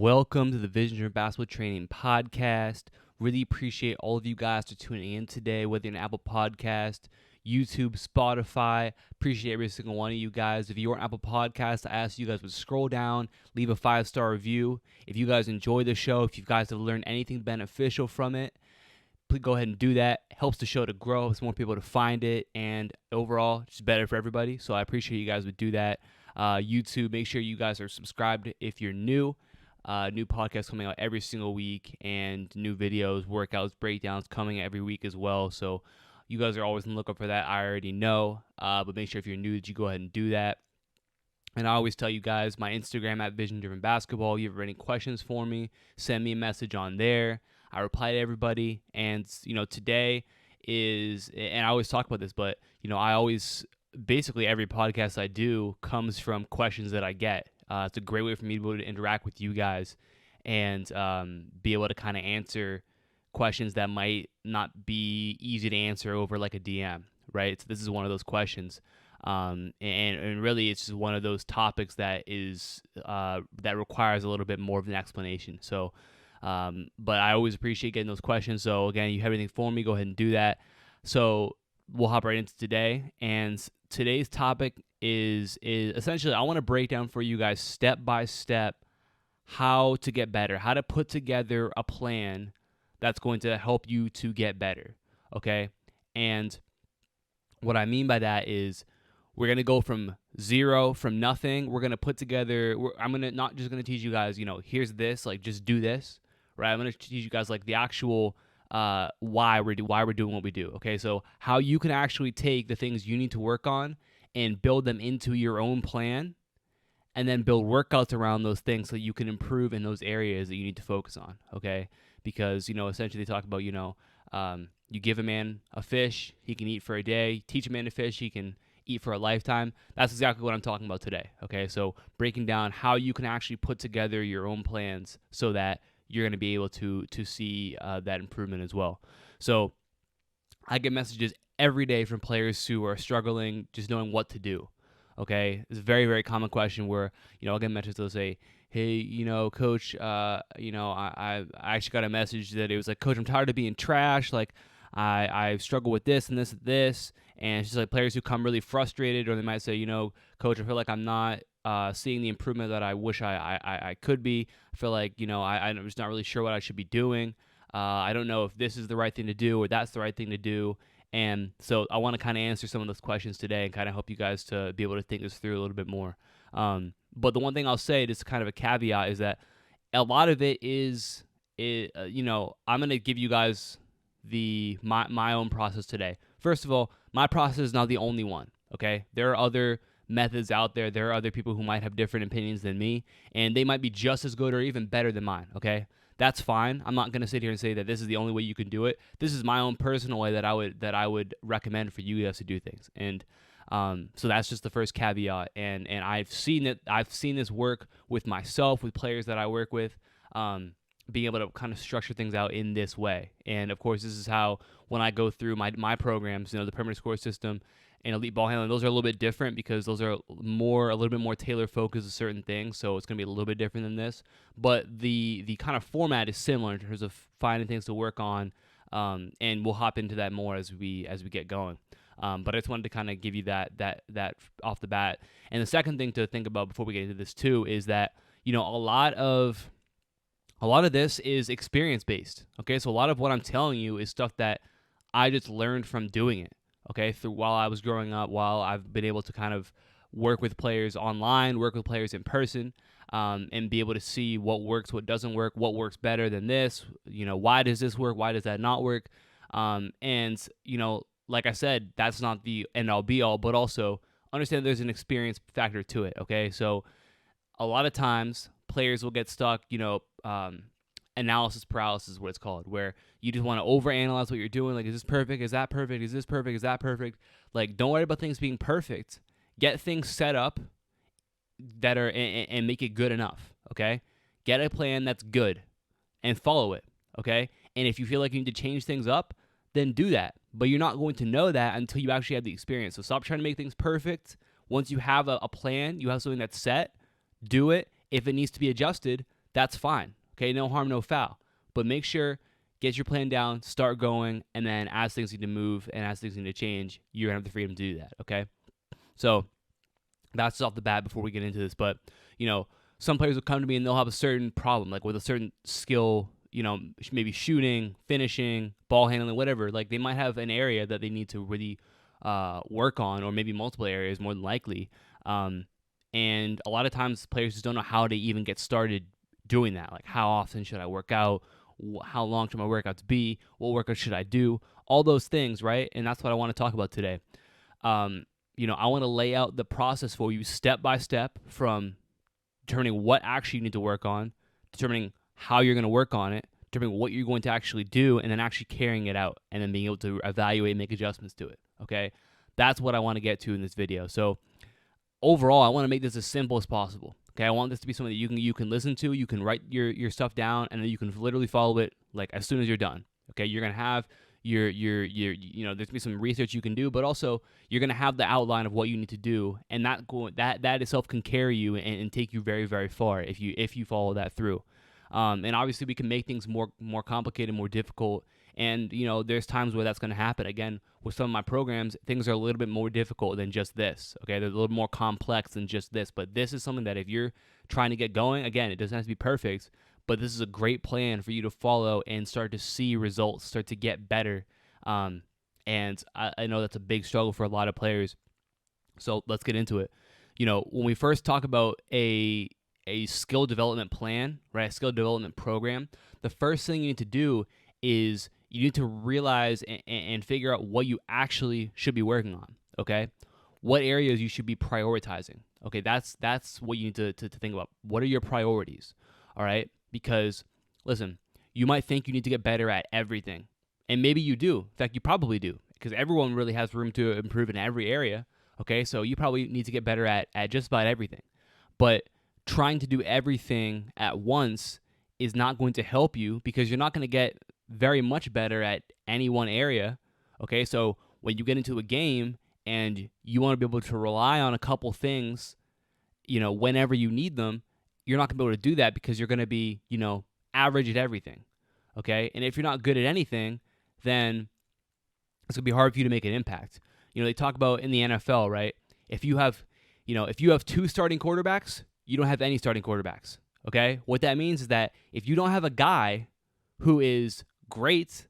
Welcome to the Vision Driven Basketball Training Podcast. Really appreciate all of you guys for tuning in today, whether you're on Apple Podcast, YouTube, Spotify. Appreciate every single one of you guys. If you're on Apple Podcast, I ask you guys to scroll down, leave a 5-star review. If you guys enjoy the show, if you guys have learned anything beneficial from it, please go ahead and do that. It helps the show to grow, helps more people to find it, and overall, it's better for everybody. So I appreciate you guys would do that. YouTube, make sure you guys are subscribed if you're new. New podcasts coming out every single week, and new videos, workouts, breakdowns coming every week as well. So you guys are always on the lookout for that. I already know, but make sure if you're new that you go ahead and do that. And I always tell you guys, my Instagram at Vision Driven Basketball. If you have any questions for me, send me a message on there. I reply to everybody. And today is, and I always talk about this, but I always basically every podcast I do comes from questions that I get. It's a great way for me to be able to interact with you guys and be able to kind of answer questions that might not be easy to answer over like a DM, right? So this is one of those questions. And really it's just one of those topics that is that requires a little bit more of an explanation. So, but I always appreciate getting those questions. So again, you have anything for me, go ahead and do that. So we'll hop right into today. And today's topic is essentially, I want to break down for you guys step by step how to get better, how to put together a plan that's going to help you to get better, okay? And what I mean by that is we're going to go from zero, from nothing. We're going to put together, I'm going to not just going to teach you guys, here's this, like just do this, right? I'm going to teach you guys like the actual why we're doing what we do, okay? So how you can actually take the things you need to work on and build them into your own plan, and then build workouts around those things so you can improve in those areas that you need to focus on, okay? Because, essentially they talk about, you give a man a fish, he can eat for a day. Teach a man to fish, he can eat for a lifetime. That's exactly what I'm talking about today, okay? So breaking down how you can actually put together your own plans so that you're going to be able to see that improvement as well. So I get messages every day from players who are struggling just knowing what to do, okay? It's a very, very common question where, I'll get messages, they'll say, hey, coach, I actually got a message that it was like, coach, I'm tired of being trash. Like, I struggle with this and this and this. And it's just like players who come really frustrated, or they might say, coach, I feel like I'm not seeing the improvement that I wish I could be. I feel like, I'm just not really sure what I should be doing. I don't know if this is the right thing to do or that's the right thing to do. And so I want to kind of answer some of those questions today and kind of help you guys to be able to think this through a little bit more. But the one thing I'll say, just kind of a caveat, is that a lot of it is, I'm going to give you guys my own process today. First of all, my process is not the only one, okay? There are other methods out there. There are other people who might have different opinions than me, and they might be just as good or even better than mine, okay? That's fine. I'm not going to sit here and say that this is the only way you can do it. This is my own personal way that I would recommend for you guys to do things. And so that's just the first caveat. And I've seen it. I've seen this work with myself, with players that I work with, being able to kind of structure things out in this way. And of course, this is how, when I go through my programs, the permanent score system and elite ball handling, those are a little bit different because those are a little bit more tailor focused to certain things. So it's going to be a little bit different than this, but the kind of format is similar in terms of finding things to work on. And we'll hop into that more as we get going. But I just wanted to kind of give you that off the bat. And the second thing to think about before we get into this too is that, a lot of this is experience based. Okay. So a lot of what I'm telling you is stuff that I just learned from doing it. Okay, while I was growing up, while I've been able to kind of work with players online, work with players in person, and be able to see what works, what doesn't work, what works better than this, why does this work, why does that not work? And, like I said, that's not the end-all be-all, but also understand there's an experience factor to it, okay? So a lot of times players will get stuck, analysis paralysis is what it's called, where you just want to overanalyze what you're doing. Like, is this perfect? Is that perfect? Is this perfect? Is that perfect? Like, don't worry about things being perfect. Get things set up that are and make it good enough, okay? Get a plan that's good and follow it, okay? And if you feel like you need to change things up, then do that. But you're not going to know that until you actually have the experience. So stop trying to make things perfect. Once you have a plan, you have something that's set, do it. If it needs to be adjusted, that's fine. Okay, no harm, no foul. But make sure, get your plan down, start going, and then as things need to move and as things need to change, you're going to have the freedom to do that, okay? So that's off the bat before we get into this. But, some players will come to me and they'll have a certain problem, like with a certain skill, maybe shooting, finishing, ball handling, whatever. Like they might have an area that they need to really work on, or maybe multiple areas more than likely. And a lot of times players just don't know how to even get started doing that. Like how often should I work out? How long should my workouts be? What workout should I do? All those things, right? And that's what I want to talk about today. I want to lay out the process for you step by step, from determining what actually you need to work on, determining how you're going to work on it, determining what you're going to actually do, and then actually carrying it out, and then being able to evaluate and make adjustments to it, okay? That's what I want to get to in this video. So overall, I want to make this as simple as possible. Okay, I want this to be something that you can listen to, you can write your stuff down, and then you can literally follow it like as soon as you're done. Okay, you're gonna have your there's gonna be some research you can do, but also you're gonna have the outline of what you need to do, and that itself can carry you and take you very, very far if you follow that through. And obviously we can make things more complicated, more difficult. And, there's times where that's going to happen. Again, with some of my programs, things are a little bit more difficult than just this. Okay, they're a little more complex than just this. But this is something that if you're trying to get going, again, it doesn't have to be perfect, but this is a great plan for you to follow and start to see results, start to get better. And I know that's a big struggle for a lot of players. So let's get into it. When we first talk about a skill development plan, right, a skill development program, the first thing you need to do is you need to realize and figure out what you actually should be working on, okay? What areas you should be prioritizing, okay? That's what you need to think about. What are your priorities, all right? Because, listen, you might think you need to get better at everything, and maybe you do. In fact, you probably do, because everyone really has room to improve in every area, okay? So you probably need to get better at just about everything. But trying to do everything at once is not going to help you, because you're not going to get very much better at any one area, okay? So when you get into a game and you want to be able to rely on a couple things, whenever you need them, you're not going to be able to do that because you're going to be, average at everything, okay? And if you're not good at anything, then it's going to be hard for you to make an impact. They talk about in the NFL, right? If you have two starting quarterbacks, you don't have any starting quarterbacks, okay? What that means is that if you don't have a guy who is great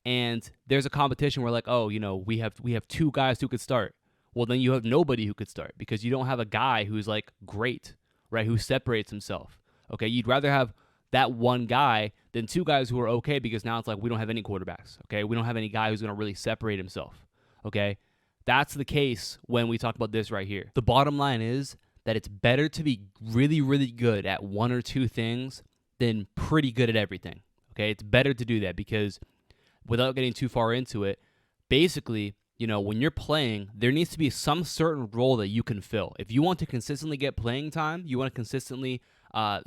and there's a competition where like, oh, we have two guys who could start, well, then you have nobody who could start because you don't have a guy who's like great, right, who separates himself, okay? You'd rather have that one guy than two guys who are okay, because now it's like we don't have any quarterbacks, okay? We don't have any guy who's going to really separate himself, okay? That's the case when we talk about this right here. The bottom line is that it's better to be really, really good at one or two things than pretty good at everything, okay? It's better to do that because without getting too far into it, basically, when you're playing, there needs to be some certain role that you can fill. If you want to consistently get playing time, you want to consistently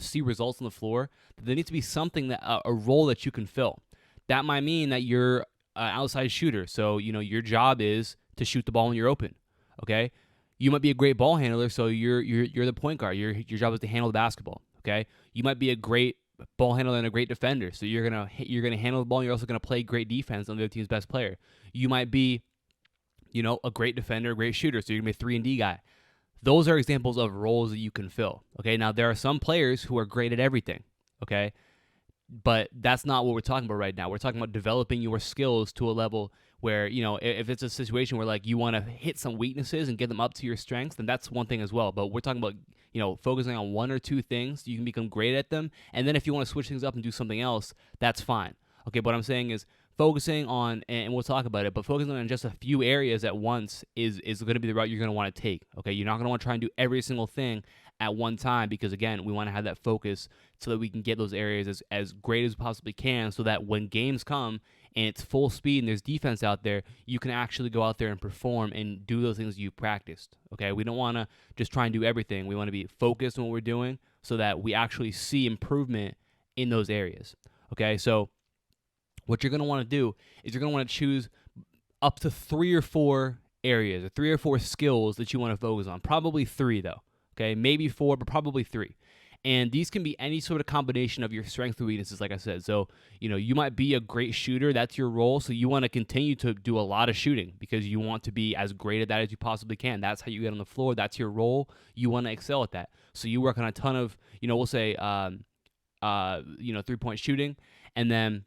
see results on the floor, there needs to be something, that a role that you can fill. That might mean that you're an outside shooter, so, your job is to shoot the ball when you're open, okay? You might be a great ball handler, so you're the point guard. Your job is to handle the basketball, okay? You might be a great ball handler and a great defender, so you're gonna handle the ball, and you're also gonna play great defense on the other team's best player. You might be, a great defender, a great shooter, so you're gonna be a 3-and-D guy. Those are examples of roles that you can fill, okay? Now, there are some players who are great at everything, okay? But that's not what we're talking about right now. We're talking about developing your skills to a level where, if it's a situation where like you want to hit some weaknesses and get them up to your strengths, then that's one thing as well. But we're talking about, focusing on one or two things so you can become great at them. And then if you want to switch things up and do something else, that's fine. Okay, what I'm saying is focusing on, and we'll talk about it, but focusing on just a few areas at once is going to be the route you're going to want to take. Okay, you're not going to want to try and do every single thing at one time, because again, we want to have that focus so that we can get those areas as great as we possibly can, so that when games come and it's full speed and there's defense out there, you can actually go out there and perform and do those things you practiced. Okay, we don't want to just try and do everything. We want to be focused on what we're doing so that we actually see improvement in those areas. Okay, so what you're going to want to do is you're going to want to choose up to 3 or 4 areas, or 3 or 4 skills that you want to focus on. Probably 3 though. Okay, maybe 4, but probably 3. And these can be any sort of combination of your strengths or weaknesses, like I said. So, you might be a great shooter. That's your role. So you want to continue to do a lot of shooting because you want to be as great at that as you possibly can. That's how you get on the floor. That's your role. You want to excel at that. So you work on a ton of, we'll say, 3-point shooting. And then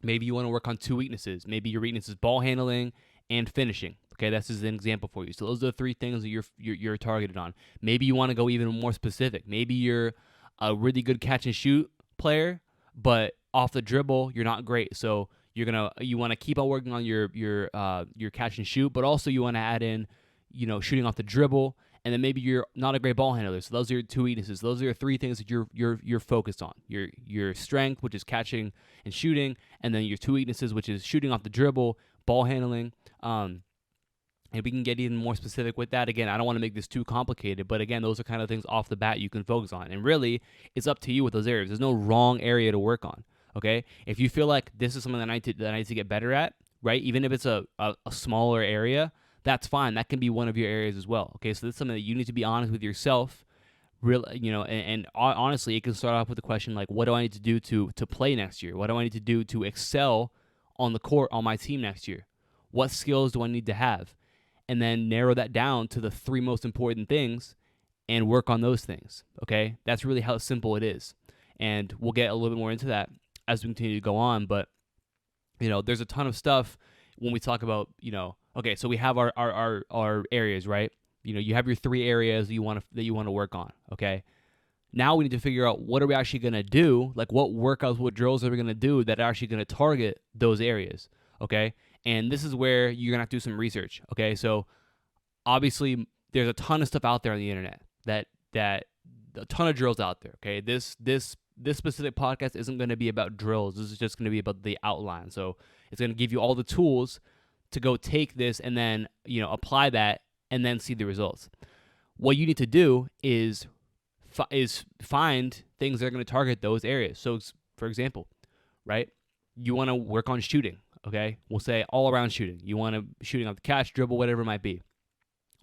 maybe you want to work on 2 weaknesses. Maybe your weakness is ball handling and finishing. Okay, that's just an example for you. So those are the 3 things that you're targeted on. Maybe you want to go even more specific. Maybe you're a really good catch and shoot player, but off the dribble you're not great. So you want to keep on working on your catch and shoot, but also you want to add in, shooting off the dribble. And then maybe you're not a great ball handler. So those are your 2 weaknesses. Those are your 3 things that you're focused on. Your strength, which is catching and shooting, and then your 2 weaknesses, which is shooting off the dribble, ball handling. And we can get even more specific with that. Again, I don't want to make this too complicated, but again, those are kind of things off the bat you can focus on. And really, it's up to you with those areas. There's no wrong area to work on. Okay, if you feel like this is something that I need to get better at, right? Even if it's a smaller area, that's fine. That can be one of your areas as well. Okay, so that's something that you need to be honest with yourself. And honestly, it can start off with a question like, what do I need to do to play next year? What do I need to do to excel on the court on my team next year? What skills do I need to have? And then narrow that down to the 3 most important things and work on those things, okay? That's really how simple it is. And we'll get a little bit more into that as we continue to go on. But, there's a ton of stuff when we talk about, okay, so we have our areas, right? You have your 3 areas that you want to work on, okay? Now we need to figure out what are we actually going to do, like what workouts, what drills are we going to do that are actually going to target those areas, okay? And this is where you're going to have to do some research, okay? So obviously there's a ton of stuff out there on the internet that a ton of drills out there, okay? This specific podcast isn't going to be about drills. This is just going to be about the outline. So it's going to give you all the tools to go take this and then, apply that and then see the results. What you need to do is find things that are going to target those areas. So for example, right? You want to work on shooting. Okay, we'll say all around shooting. You want to shooting off the catch, dribble, whatever it might be.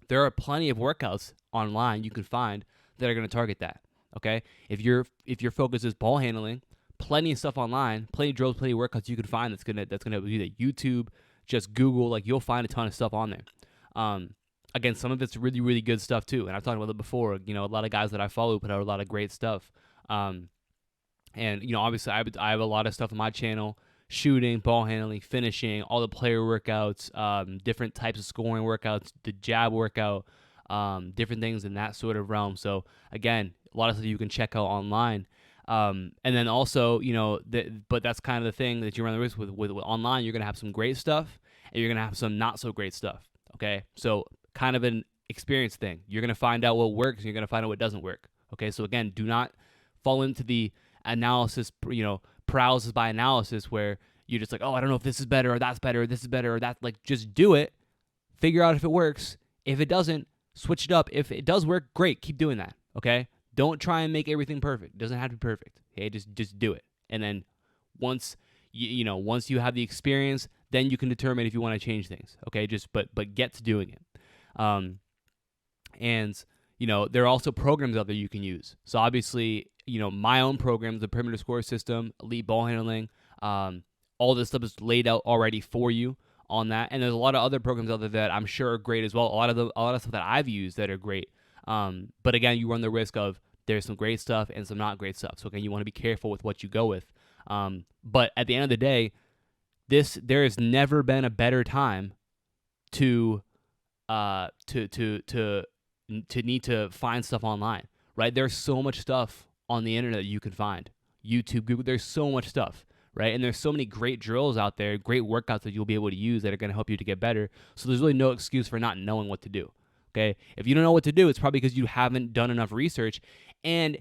There are plenty of workouts online you can find that are going to target that. Okay, if your focus is ball handling, plenty of stuff online, plenty of drills, plenty of workouts you can find that's gonna do that. YouTube, just Google, like you'll find a ton of stuff on there. Again, some of it's really, really good stuff too. And I've talked about it before. A lot of guys that I follow put out a lot of great stuff. And obviously I have a lot of stuff on my channel. Shooting, ball handling, finishing, all the player workouts, different types of scoring workouts, the jab workout, different things in that sort of realm. So again, a lot of stuff you can check out online. And then also, but that's kind of the thing that you run the risk with online. You're going to have some great stuff and you're going to have some not so great stuff. Okay. So kind of an experience thing. You're going to find out what works and you're going to find out what doesn't work. Okay. So again, do not fall into the analysis, paralysis by analysis where you're just like, oh, I don't know if this is better or that's better or this is better or that. Like, just do it. Figure out if it works. If it doesn't, switch it up. If it does work, great. Keep doing that. Okay. Don't try and make everything perfect. It doesn't have to be perfect. Okay. Just do it. And then once once you have the experience, then you can determine if you want to change things. Okay. But get to doing it. And there are also programs out there you can use. So obviously, my own programs, the perimeter score system, elite ball handling, all this stuff is laid out already for you on that. And there's a lot of other programs out there that I'm sure are great as well. A lot of stuff that I've used that are great. But again, you run the risk of there's some great stuff and some not great stuff. So again, you want to be careful with what you go with. But at the end of the day, there has never been a better time to need to find stuff online, right? There's so much stuff on the internet that you can find. YouTube, Google, there's so much stuff, right? And there's so many great drills out there, great workouts that you'll be able to use that are going to help you to get better. So there's really no excuse for not knowing what to do, okay? If you don't know what to do, it's probably because you haven't done enough research. And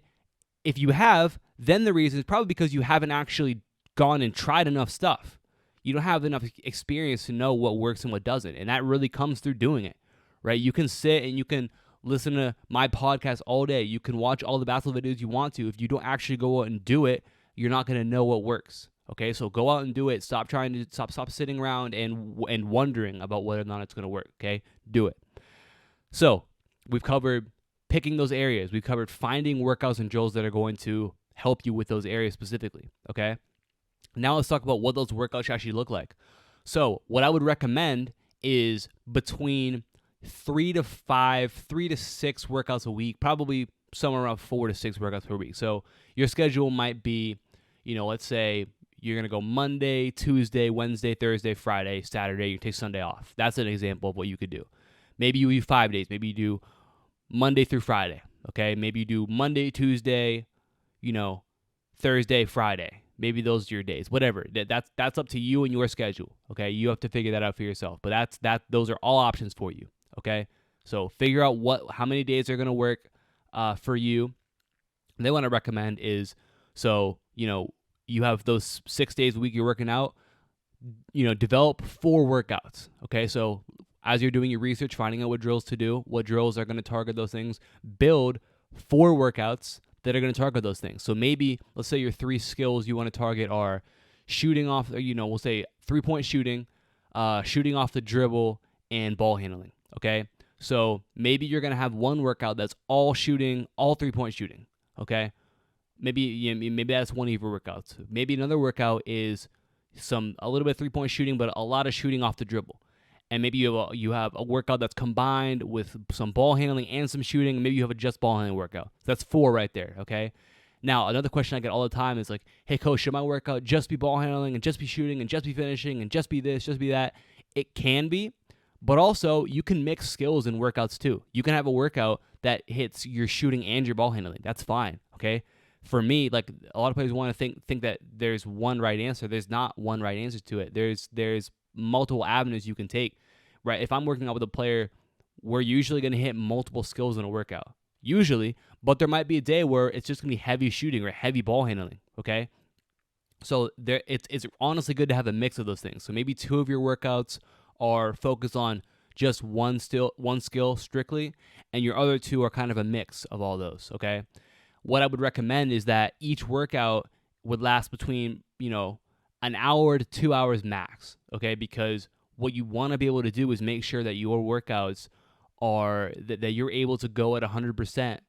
if you have, then the reason is probably because you haven't actually gone and tried enough stuff. You don't have enough experience to know what works and what doesn't. And that really comes through doing it, right? You can sit and you can listen to my podcast all day. You can watch all the basketball videos you want to. If you don't actually go out and do it, you're not going to know what works. Okay, so go out and do it. Stop sitting around and wondering about whether or not it's going to work. Okay, do it. So we've covered picking those areas. We've covered finding workouts and drills that are going to help you with those areas specifically, okay? Now let's talk about what those workouts actually look like. So what I would recommend is between 3 to 6 workouts a week, probably somewhere around 4 to 6 workouts per week. So your schedule might be, let's say you're going to go Monday, Tuesday, Wednesday, Thursday, Friday, Saturday, you take Sunday off. That's an example of what you could do. Maybe you do 5 days. Maybe you do Monday through Friday, okay? Maybe you do Monday, Tuesday, Thursday, Friday. Maybe those are your days. Whatever. That's up to you and your schedule, okay? You have to figure that out for yourself. But those are all options for you, okay? So figure out how many days are going to work for you. And then what I recommend is, you have those 6 days a week you're working out, develop 4 workouts, okay? So as you're doing your research, finding out what drills to do, what drills are going to target those things, build 4 workouts that are going to target those things. So maybe, let's say your 3 skills you want to target are shooting off, we'll say 3-point shooting, shooting off the dribble, and ball handling, okay? So maybe you're going to have one workout that's all shooting, all 3-point shooting, okay? Maybe that's one of your workouts. Maybe another workout is a little bit of 3-point shooting, but a lot of shooting off the dribble. And maybe you have a workout that's combined with some ball handling and some shooting. Maybe you have a just ball handling workout. So that's 4 right there, okay? Now, another question I get all the time is like, hey, coach, should my workout just be ball handling and just be shooting and just be finishing and just be this, just be that? It can be, but also you can mix skills in workouts too. You can have a workout that hits your shooting and your ball handling. That's fine, okay? For me, like a lot of players want to think that there's one right answer. There's not one right answer to it. There's multiple avenues you can take, right? If I'm working out with a player, we're usually going to hit multiple skills in a workout, usually, but there might be a day where it's just going to be heavy shooting or heavy ball handling, okay? So it's honestly good to have a mix of those things. So maybe 2 of your workouts are focused on just one skill strictly, and your other 2 are kind of a mix of all those, okay? What I would recommend is that each workout would last between, an hour to 2 hours max, okay? Because what you want to be able to do is make sure that your workouts are that you're able to go at 100%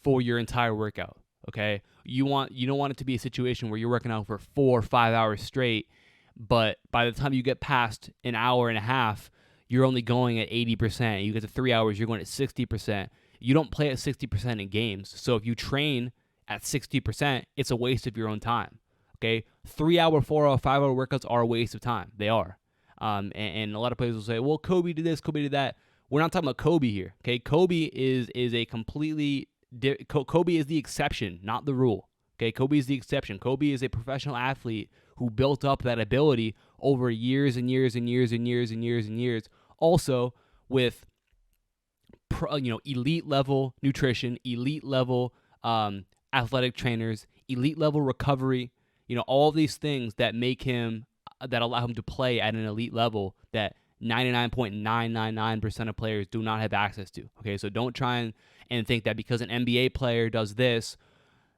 for your entire workout, okay? You don't want it to be a situation where you're working out for 4 or 5 hours straight, but by the time you get past an hour and a half, you're only going at 80%. You get to 3 hours, you're going at 60%. You don't play at 60% in games. So if you train at 60%, it's a waste of your own time, okay? 3 hour, 4 hour, 5 hour workouts are a waste of time. They are. And a lot of players will say, well, Kobe did this, Kobe did that. We're not talking about Kobe here, okay? Kobe is a completely Kobe is the exception, not the rule, okay? Kobe is the exception. Kobe is a professional athlete who built up that ability over years and years and years and years and years and years. Also with elite level nutrition, elite level athletic trainers, elite level recovery, all these things that allow him to play at an elite level that 99.999% of players do not have access to. Okay, so don't try and think that because an NBA player does this,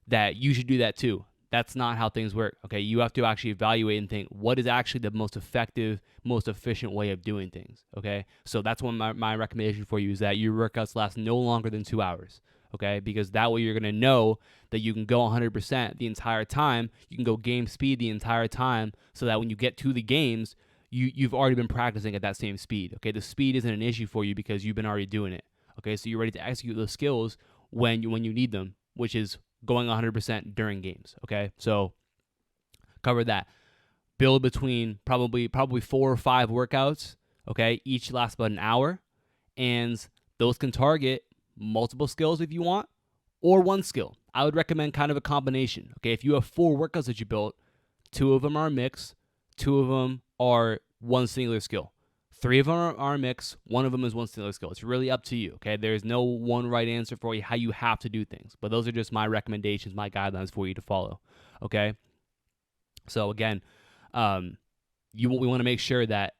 that you should do that too. That's not how things work. Okay, you have to actually evaluate and think what is actually the most effective, most efficient way of doing things. Okay, so that's one of my recommendation for you is that your workouts last no longer than 2 hours. Okay, because that way you're going to know that you can go 100% the entire time. You can go game speed the entire time so that when you get to the games, you've already been practicing at that same speed. Okay, the speed isn't an issue for you because you've been already doing it. Okay, so you're ready to execute those skills when you need them, which is going 100% during games. Okay, so cover that. Build between probably 4 or 5 workouts. Okay, each lasts about an hour, and those can target multiple skills if you want, or one skill. I would recommend kind of a combination. Okay, if you have 4 workouts that you built, 2 of them are a mix, 2 of them are one singular skill. 3 of them are a mix, 1 of them is one singular skill. It's really up to you, okay? There's no one right answer for you how you have to do things, but those are just my recommendations, my guidelines for you to follow, okay? So again, we want to make sure that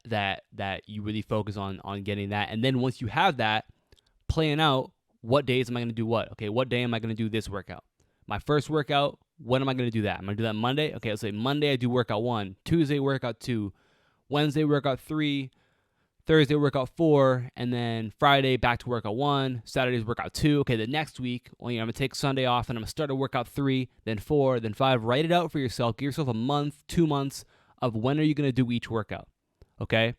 you really focus on getting that, and then once you have that, plan out what days am I going to do what? Okay, what day am I going to do this workout? My first workout, when am I going to do that? I'm going to do that Monday? Okay, let's say Monday I do workout 1, Tuesday workout 2, Wednesday workout 3, Thursday workout 4, and then Friday back to workout 1, Saturday's workout 2. Okay, the next week, well, I'm going to take Sunday off, and I'm going to start a workout 3, then 4, then 5. Write it out for yourself. Give yourself a month, 2 months of when are you going to do each workout, okay?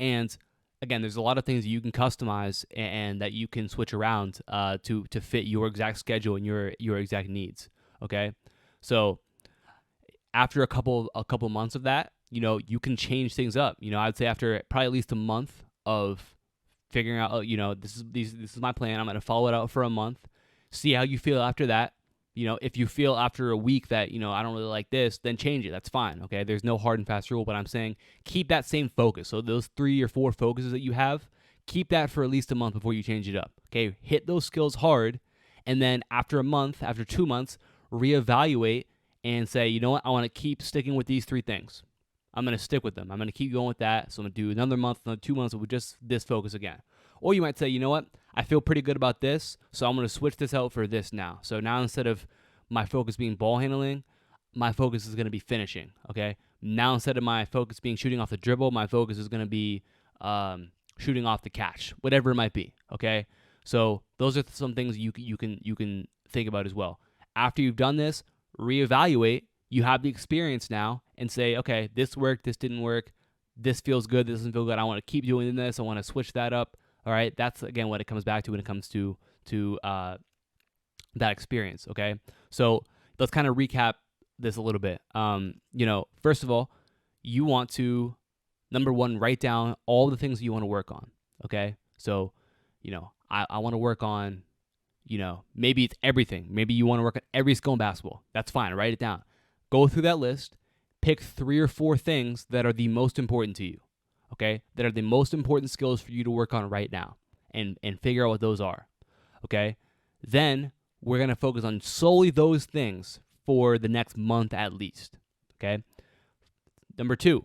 And again, there's a lot of things that you can customize and that you can switch around to fit your exact schedule and your exact needs, okay? So after a couple months of that, you can change things up. I'd say after probably at least a month of figuring out, this is my plan. I'm going to follow it out for a month. See how you feel after that. If you feel after a week that, I don't really like this, then change it. That's fine. Okay. There's no hard and fast rule, but I'm saying keep that same focus. So those 3 or 4 focuses that you have, keep that for at least a month before you change it up. Okay. Hit those skills hard. And then after a month, after 2 months, reevaluate and say, you know what? I want to keep sticking with these 3 things. I'm going to stick with them. I'm going to keep going with that. So I'm going to do another month, another 2 months with just this focus again. Or you might say, you know what? I feel pretty good about this, so I'm going to switch this out for this now. So now instead of my focus being ball handling, my focus is going to be finishing, okay? Now instead of my focus being shooting off the dribble, my focus is going to be shooting off the catch, whatever it might be, okay? So those are some things you can think about as well. After you've done this, reevaluate. You have the experience now and say, okay, this worked, this didn't work, this feels good, this doesn't feel good. I want to keep doing this. I want to switch that up. All right, that's again what it comes back to when it comes to that experience. Okay, so let's kind of recap this a little bit. First of all, you want to, number 1, write down all the things you want to work on. Okay, so I want to work on, maybe it's everything. Maybe you want to work on every skill in basketball. That's fine. Write it down. Go through that list. Pick 3 or 4 things that are the most important to you. Okay, that are the most important skills for you to work on right now and figure out what those are, okay? Then we're going to focus on solely those things for the next month at least, okay? Number 2,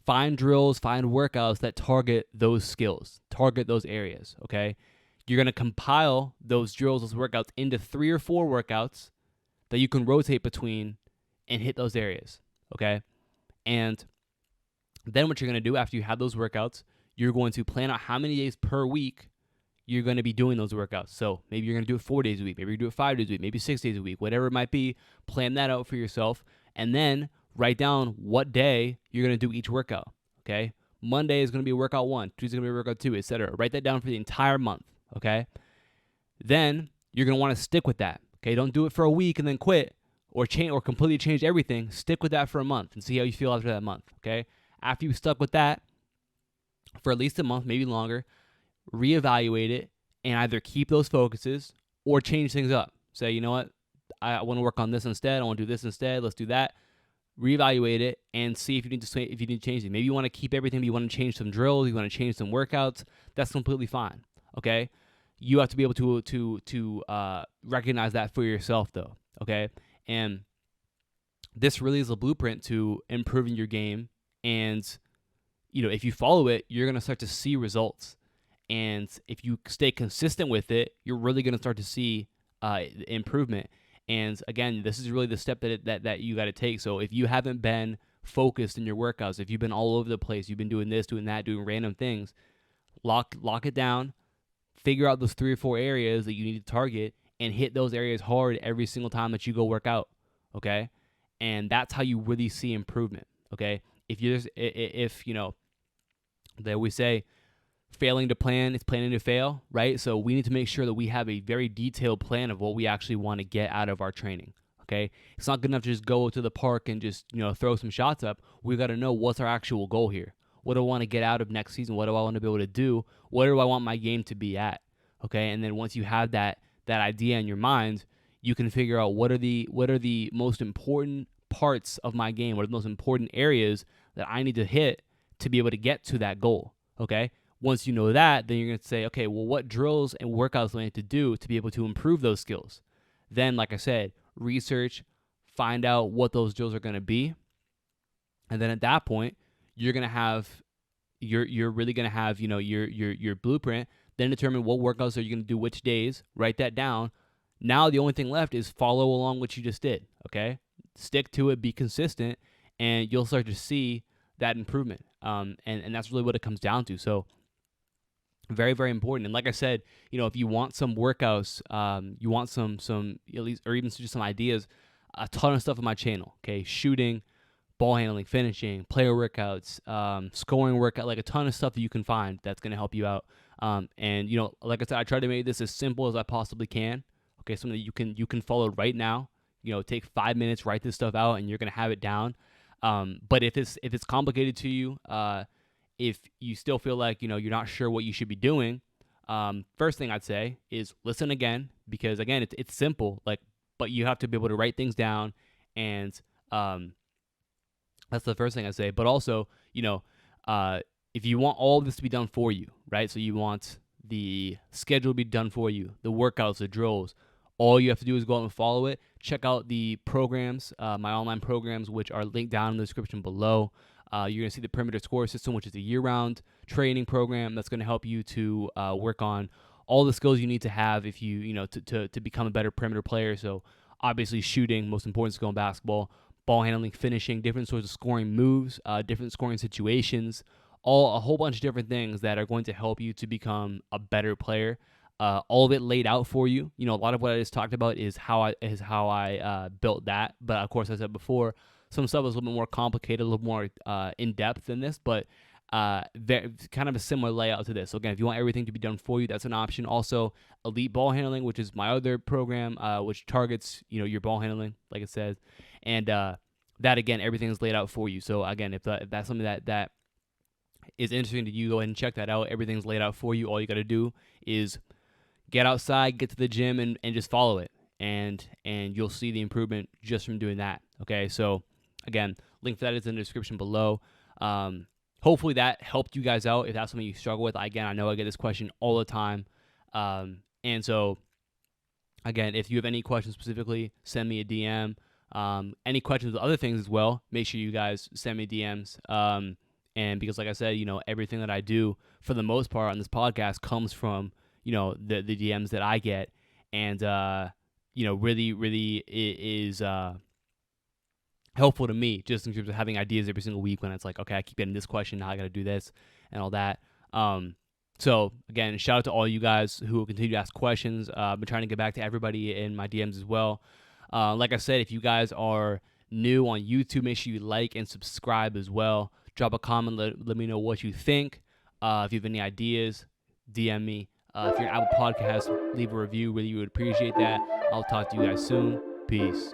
find drills, find workouts that target those skills, target those areas, okay? You're going to compile those drills, those workouts into 3 or 4 workouts that you can rotate between and hit those areas, okay? And then what you're going to do after you have those workouts, you're going to plan out how many days per week you're going to be doing those workouts. So maybe you're going to do it 4 days a week. Maybe you do it 5 days a week. Maybe 6 days a week. Whatever it might be, plan that out for yourself. And then write down what day you're going to do each workout, okay? Monday is going to be workout 1. Tuesday is going to be workout 2, etc. Write that down for the entire month, okay? Then you're going to want to stick with that, okay? Don't do it for a week and then quit or change or completely change everything. Stick with that for a month and see how you feel after that month, okay? After you've stuck with that for at least a month, maybe longer, reevaluate it and either keep those focuses or change things up. Say, you know what? I want to work on this instead. I want to do this instead. Let's do that. Reevaluate it and see if you need to change it. Maybe you want to keep everything, but you want to change some drills. You want to change some workouts. That's completely fine. Okay. You have to be able to recognize that for yourself, though. Okay. And this really is a blueprint to improving your game. And, if you follow it, you're going to start to see results. And if you stay consistent with it, you're really going to start to see improvement. And again, this is really the step that you got to take. So if you haven't been focused in your workouts, if you've been all over the place, you've been doing this, doing that, doing random things, lock it down, figure out those 3 or 4 areas that you need to target, and hit those areas hard every single time that you go work out. Okay, and that's how you really see improvement. Okay. If that we say failing to plan is planning to fail, right? So we need to make sure that we have a very detailed plan of what we actually want to get out of our training, okay? It's not good enough to just go to the park and just, throw some shots up. We got to know what's our actual goal here. What do I want to get out of next season? What do I want to be able to do? What do I want my game to be at, okay? And then once you have that idea in your mind, you can figure out what are the most important parts of my game, what are the most important areas that I need to hit to be able to get to that goal, okay? Once you know that, then you're going to say, okay, well, what drills and workouts do I need to do to be able to improve those skills? Then, like I said, research, find out what those drills are going to be. And then at that point, you're going to have, you're really going to have, your blueprint, then determine what workouts are you going to do which days, write that down. Now the only thing left is follow along what you just did, okay? Stick to it, be consistent, and you'll start to see that improvement. And that's really what it comes down to. So very, very important. And like I said, if you want some workouts, you want some at least, or even just some ideas, a ton of stuff on my channel. Okay, shooting, ball handling, finishing, player workouts, scoring workout, like a ton of stuff that you can find that's going to help you out. And like I said, I try to make this as simple as I possibly can. Okay, something that you can follow right now. Take 5 minutes, write this stuff out, and you're going to have it down. But if it's complicated to you, if you still feel like you're not sure what you should be doing, first thing I'd say is listen again, because again it's simple, but you have to be able to write things down, and that's the first thing I say. But also, if you want all of this to be done for you, right? So you want the schedule to be done for you, the workouts, the drills. All you have to do is go out and follow it. Check out the programs, my online programs, which are linked down in the description below. You're going to see the Perimeter Score System, which is a year-round training program that's going to help you to work on all the skills you need to have if to become a better perimeter player. So obviously shooting, most important skill in basketball, ball handling, finishing, different sorts of scoring moves, different scoring situations, a whole bunch of different things that are going to help you to become a better player. All of it laid out for you. A lot of what I just talked about is how I built that. But of course, as I said before, some stuff is a little bit more complicated, a little more in depth than this, but kind of a similar layout to this. So again, if you want everything to be done for you, that's an option. Also, Elite Ball Handling, which is my other program, which targets your ball handling, like it says, and that again, everything is laid out for you. So again, if that's something that is interesting to you, go ahead and check that out. Everything's laid out for you. All you got to do is get outside, get to the gym, and just follow it, and you'll see the improvement just from doing that. Okay, so again, link for that is in the description below. Hopefully that helped you guys out if that's something you struggle with. Again, I know I get this question all the time, and so again, if you have any questions specifically, send me a DM. Any questions with other things as well, make sure you guys send me DMs. And because like I said, everything that I do for the most part on this podcast comes from the DMs that I get, and really is helpful to me, just in terms of having ideas every single week when it's like, okay, I keep getting this question, now I got to do this and all that. So again, shout out to all you guys who will continue to ask questions. I've been trying to get back to everybody in my DMs as well. Like I said, if you guys are new on YouTube, make sure you like and subscribe as well. Drop a comment, let me know what you think. If you have any ideas, DM me. If you're an Apple Podcast, leave a review. Really would appreciate that. I'll talk to you guys soon. Peace.